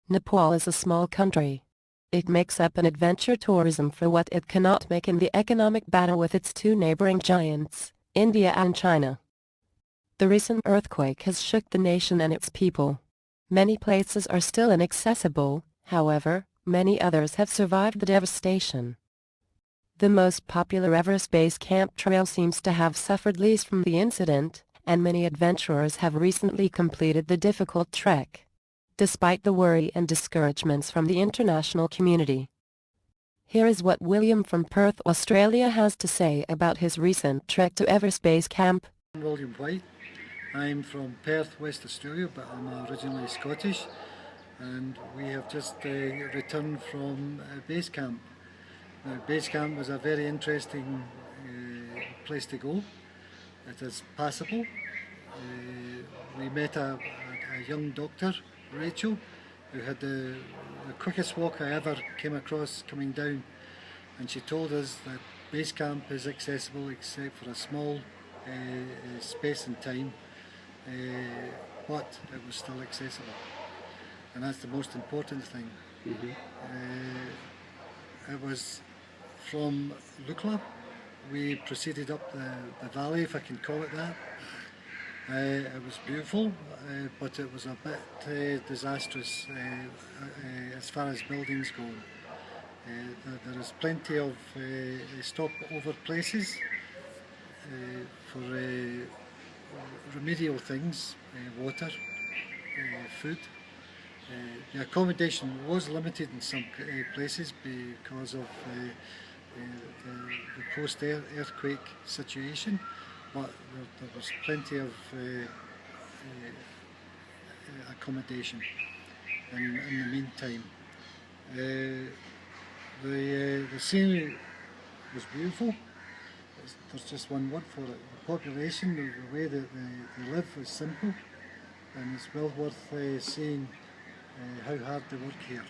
Nepal is a small country. It makes up an adventure tourism for what it cannot make in the economic battle with its two neighboring giants, India and China. The recent earthquake has shook the nation and its people. Many places are still inaccessible, however, many others have survived the devastation. The most popular Everest Base Camp trail seems to have suffered least from the incident, and many adventurers have recently completed the difficult trek, despite the worry and discouragements from the international community. Here is what William from Perth, Australia has to say about his recent trek to Everest Base Camp. I'm William White. I'm from Perth, West Australia, but I'm originally Scottish, and we have just returned from base camp. Now, base camp was a very interesting place to go. It is passable. We met a young doctor, Rachel, who had the quickest walk I ever came across coming down, and she told us that base camp is accessible except for a small space and time, but it was still accessible, and that's the most important thing. It was from Lukla. We proceeded up the valley, if I can call it that. It was beautiful, but it was a bit disastrous as far as buildings go. There is plenty of stopover places for remedial things, water, food. The accommodation was limited in some places because of the post-earthquake situation, but there was plenty of accommodation in the meantime. The scenery was beautiful. There's just one word for it. The population, the way that they live is simple, and it's well worth seeing how hard they work here.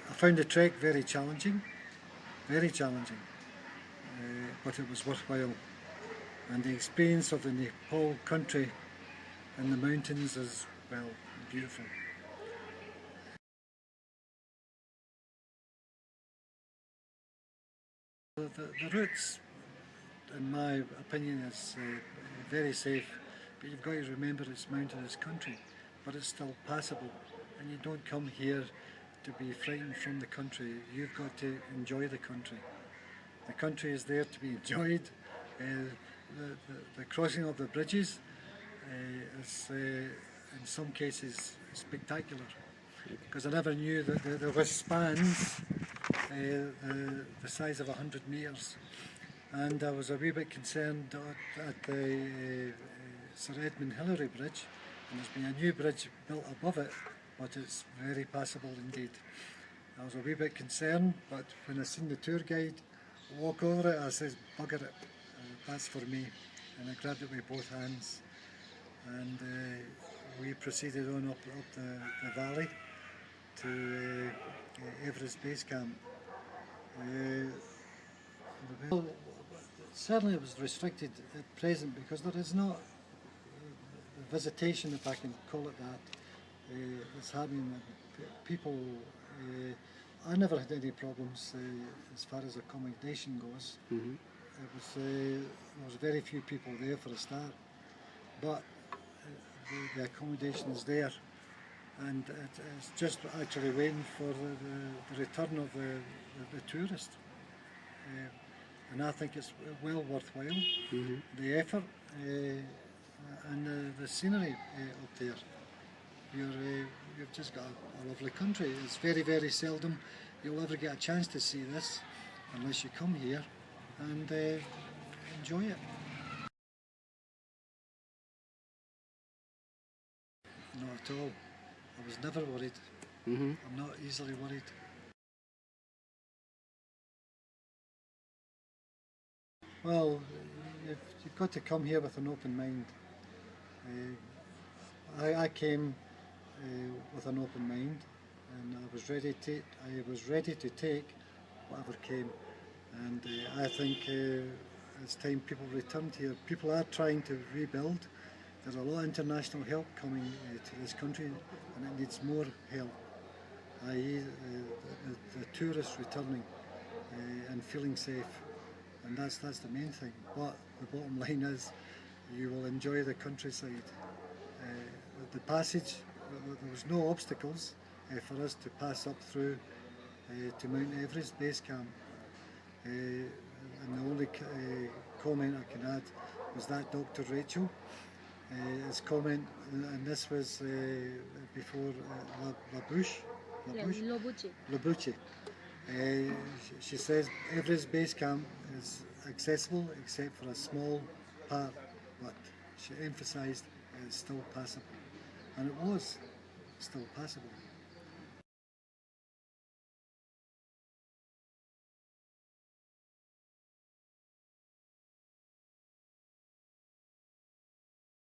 I found the trek very challenging, but it was worthwhile. And the experience of the Nepal country and the mountains is, well, beautiful. The routes, in my opinion, is very safe, but you've got to remember it's mountainous country, but it's still passable, and you don't come here to be frightened from the country. You've got to enjoy the country. The country is there to be enjoyed. The crossing of the bridges is in some cases spectacular, because I never knew that there were spans the size of 100 metres, and I was a wee bit concerned at the Sir Edmund Hillary Bridge, and there's been a new bridge built above it, but it's very passable indeed. I was a wee bit concerned, but when I seen the tour guide walk over it, I said, bugger it, that's for me, and I grabbed it with both hands, and we proceeded on up the valley to Everest Base Camp. Well, certainly it was restricted at present because there is not visitation, if I can call it that, that's happening. People, I never had any problems as far as accommodation goes. There was very few people there for a start, but the accommodation is there, and it's just actually waiting for the return of the tourist. And I think it's well worthwhile, the effort and the scenery up there. You've just got a lovely country. It's very, very seldom you'll ever get a chance to see this unless you come here and enjoy it. Not at all. I was never worried. I'm not easily worried. Well, you've got to come here with an open mind. I came with an open mind, and I was ready to take whatever came. And I think it's time people returned here. People are trying to rebuild there's a lot of international help coming to this country, and it needs more help, i.e. The tourists returning and feeling safe, and that's the main thing. But the bottom line is, you will enjoy the countryside. The passage, there was no obstacles for us to pass up through to Mount Everest base camp. And the only comment I can add was that Dr. Rachel, his comment, and this was before Labuche. She says Everest base camp is accessible except for a small part, but she emphasised it's still passable, and it was still passable.